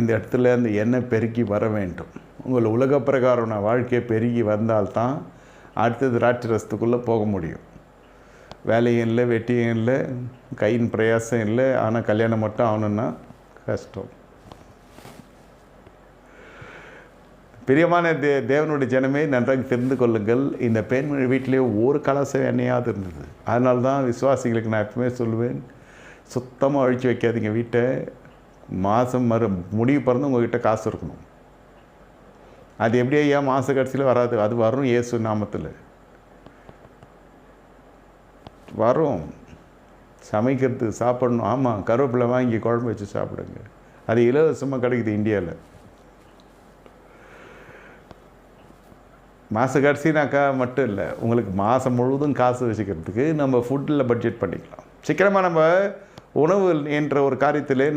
இந்த இடத்துல அந்த எண்ணெய் பெருகி வர வேண்டும். உங்கள் உலக பிரகாரமான வாழ்க்கை பெருகி வந்தால்தான் அடுத்தது ராட்சரசத்துக்குள்ளே போக முடியும். வேலையும் இல்லை, வெட்டியும் இல்லை, கையின் பிரயாசம் இல்லை, ஆனால் கல்யாணம் மட்டும் ஆகணுன்னா கஷ்டம். பிரியமான தேவனுடைய ஜனமே, நன்றாக தெரிந்து கொள்ளுங்கள். இந்த பெண் வீட்டிலே ஒரு கலசம் எண்ணெயாவது இருந்தது. அதனால தான் விசுவாசிகளுக்கு நான் எப்பவுமே சொல்லுவேன், சுத்தமாக அழிச்சு வைக்காதீங்க வீட்டை. மாதம் முடிவு பிறந்து உங்கள்கிட்ட காசு இருக்கணும். அது எப்படி ஐயா மாத கடைசியில் வராது? அது வரும் இயேசு நாமத்தில் வரும். சமைக்கிறது சாப்பிடணும். ஆமாம், கருவேப்பிலை வாங்கி குழம்பு வச்சு சாப்பிடுங்க. அது இலவசமாக கிடைக்குது இந்தியாவில். மாத கடைசினாக்கா மட்டும் இல்லை, உங்களுக்கு மாதம் முழுவதும் காசு வச்சுக்கிறதுக்கு நம்ம ஃபுட்டில் பட்ஜெட் பண்ணிக்கலாம். சீக்கிரமாக நம்ம உணவு என்ற ஒரு காரியத்தில் நம்ம